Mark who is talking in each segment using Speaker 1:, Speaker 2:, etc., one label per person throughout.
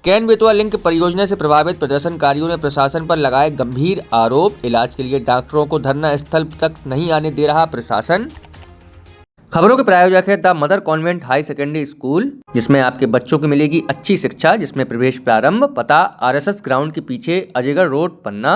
Speaker 1: Can Betwa link परियोजना से प्रभावित प्रदर्शनकारियों ने प्रशासन पर लगाए गंभीर आरोप। इलाज के लिए डॉक्टरों को धरना स्थल तक नहीं आने दे रहा प्रशासन। खबरों के प्रायोजक है the mother convent high secondary school, जिसमें आपके बच्चों को मिलेगी अच्छी शिक्षा, जिसमें प्रवेश प्रारंभ। पता आरएसएस ग्राउंड के पीछे, Ajaygarh road, Panna.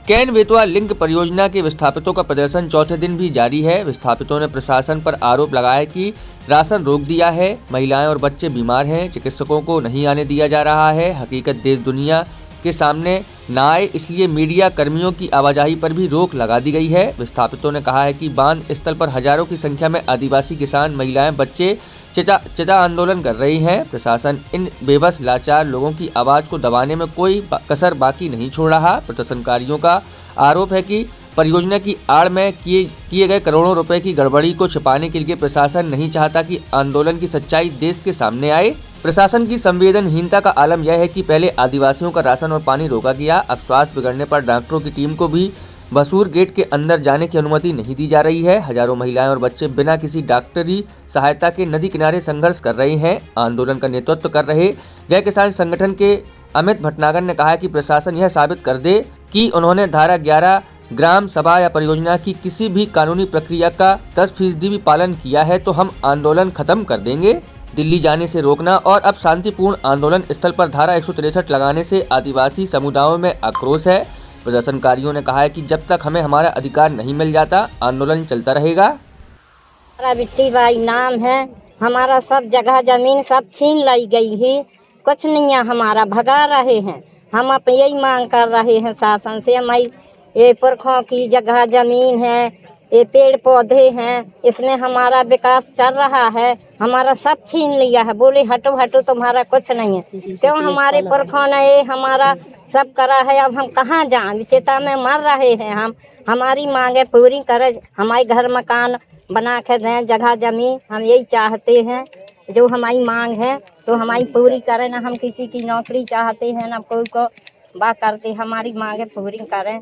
Speaker 1: Can Betwa link परियोजना के विस्थापितों का प्रदर्शन चौथे दिन भी जारी है। विस्थापितों ने प्रशासन पर आरोप लगाया कि राशन रोक दिया है, महिलाएं और बच्चे बीमार हैं, चिकित्सकों को नहीं आने दिया जा रहा है। हकीकत देश दुनिया के सामने न आए, इसलिए मीडिया कर्मियों की आवाजाही पर भी रोक लगा दी गई है। विस्थापितों ने कहा है कि बांध स्थल पर हजारों की संख्या में आदिवासी किसान, महिलाएं, बच्चे चिता आंदोलन कर रही हैं। प्रशासन इन बेबस लाचार लोगों की आवाज़ को दबाने में कोई कसर बाकी नहीं छोड़ रहा। प्रदर्शनकारियों का आरोप है कि परियोजना की आड़ में किए गए करोड़ों रुपए की गड़बड़ी को छिपाने के लिए प्रशासन नहीं चाहता कि आंदोलन की सच्चाई देश के सामने आए। प्रशासन की संवेदनहीनता का आलम यह है कि पहले आदिवासियों का राशन और पानी रोका गया, अब स्वास्थ्य बिगड़ने पर डॉक्टरों की टीम को भी बसूर गेट के अंदर जाने की अनुमति नहीं दी जा रही है। हजारों महिलाएं और बच्चे बिना किसी डॉक्टरी सहायता के नदी किनारे संघर्ष कर रहे हैं। आंदोलन का नेतृत्व कर रहे जय किसान संगठन के अमित भटनागर ने कहा कि प्रशासन यह साबित कर दे कि उन्होंने धारा 11 ग्राम सभा या परियोजना की किसी भी कानूनी प्रक्रिया का 10% भी पालन किया है तो हम आंदोलन खत्म कर देंगे। दिल्ली जाने से रोकना और अब शांतिपूर्ण आंदोलन स्थल पर धारा 163 लगाने से आदिवासी समुदायों में आक्रोश है। प्रदर्शनकारियों ने कहा है कि जब तक हमें हमारा अधिकार नहीं मिल जाता, आंदोलन चलता रहेगा।
Speaker 2: हमारा बिट्टी बाई नाम है, हमारा सब जगह जमीन सब छीन लाई गई है, कुछ नहीं है हमारा, भगा रहे हैं। हम अब यही मांग कर रहे हैं शासन से, हमारी ये पुरखों की जगह जमीन है, ये पेड़ पौधे हैं, इसमें हमारा विकास चल रहा है, हमारा सब छीन लिया है। बोले हटो हटो, तुम्हारा कुछ नहीं है। क्यों हमारे पुरखों ने ये हमारा सब करा है, अब हम कहाँ जाएं? चिता में मर रहे हैं हम। हमारी मांगे पूरी करें, हमारे घर मकान बना के दें, जगह जमीन, हम यही चाहते हैं। जो हमारी मांग है तो हमारी पूरी करें, ना हम किसी की नौकरी चाहते हैं, ना कोई को बात करते, हमारी मांगे पूरी करें।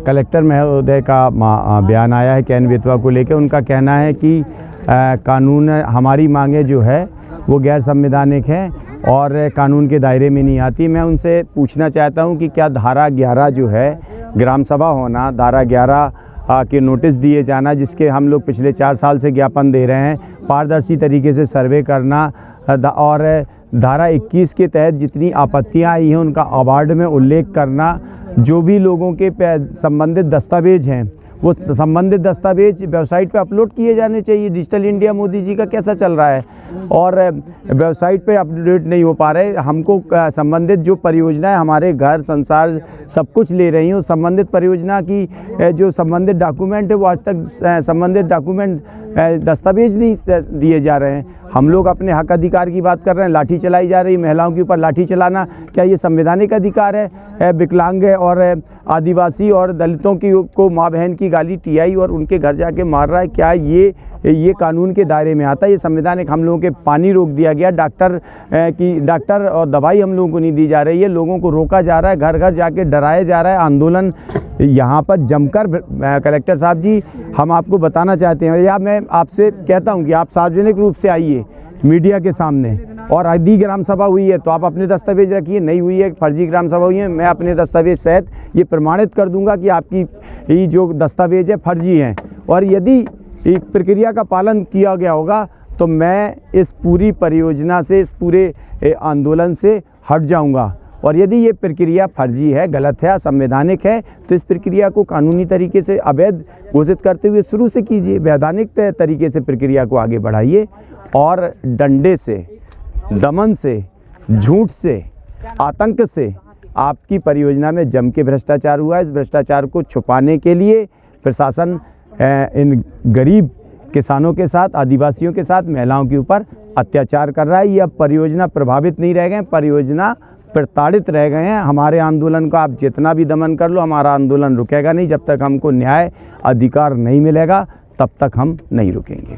Speaker 3: कलेक्टर महोदय का बयान आया है कैन बेतवा को लेकर। उनका कहना है कि कानून, हमारी मांगे जो है वो गैर संवैधानिक है और कानून के दायरे में नहीं आती। मैं उनसे पूछना चाहता हूं कि क्या धारा 11 जो है, ग्राम सभा होना, धारा 11 के नोटिस दिए जाना, जिसके हम लोग पिछले 4 साल से ज्ञापन दे रहे हैं, पारदर्शी तरीके से सर्वे करना और धारा 21 के तहत जितनी आपत्तियां आई हैं उनका अवार्ड में उल्लेख करना, जो भी लोगों के संबंधित दस्तावेज हैं वो संबंधित दस्तावेज वेबसाइट पे अपलोड किए जाने चाहिए। डिजिटल इंडिया मोदी जी का कैसा चल रहा है और वेबसाइट पे अपडेट नहीं हो पा रहे। हमको संबंधित जो परियोजना है, हमारे घर संसार सब कुछ ले रही हैं, उस संबंधित परियोजना की जो संबंधित डॉक्यूमेंट है वो आज तक संबंधित डॉक्यूमेंट दस्तावेज नहीं दिए जा रहे हैं। हम लोग अपने हक अधिकार की बात कर रहे हैं, लाठी चलाई जा रही, महिलाओं के ऊपर लाठी चलाना क्या ये संवैधानिक अधिकार है? विकलांग और आदिवासी और दलितों की को माँ बहन की गाली टीआई और उनके घर जाके मार रहा है, क्या ये कानून के दायरे में आता है? ये संवैधानिक? हम लोगों के पानी रोक दिया गया, डॉक्टर और दवाई हम लोगों को नहीं दी जा रही है, लोगों को रोका जा रहा है, घर घर जाके डराया जा रहा है। आंदोलन यहाँ पर जमकर, कलेक्टर साहब जी, हम आपको बताना चाहते हैं, या मैं आपसे कहता हूँ कि आप सार्वजनिक रूप से आइए मीडिया के सामने, और यदि ग्राम सभा हुई है तो आप अपने दस्तावेज रखिए, नहीं हुई है, फर्जी ग्राम सभा हुई है, मैं अपने दस्तावेज सहित ये प्रमाणित कर दूंगा कि आपकी ये जो दस्तावेज है फर्जी हैं, और यदि एक प्रक्रिया का पालन किया गया होगा तो मैं इस पूरी परियोजना से, इस पूरे आंदोलन से हट जाऊंगा। और यदि ये प्रक्रिया फर्जी है, गलत है, असंवैधानिक है, तो इस प्रक्रिया को कानूनी तरीके से अवैध घोषित करते हुए शुरू से कीजिए, वैधानिक तरीके से प्रक्रिया को आगे बढ़ाइए, और डंडे से, दमन से, झूठ से, आतंक से आपकी परियोजना में जम के भ्रष्टाचार हुआ है। इस भ्रष्टाचार को छुपाने के लिए प्रशासन इन गरीब किसानों के साथ, आदिवासियों के साथ, महिलाओं के ऊपर अत्याचार कर रहा है। ये अब परियोजना प्रभावित नहीं रह गए, परियोजना प्रताड़ित रह गए हैं। हमारे आंदोलन का आप जितना भी दमन कर लो, हमारा आंदोलन रुकेगा नहीं। जब तक हमको न्याय अधिकार नहीं मिलेगा तब तक हम नहीं रुकेंगे।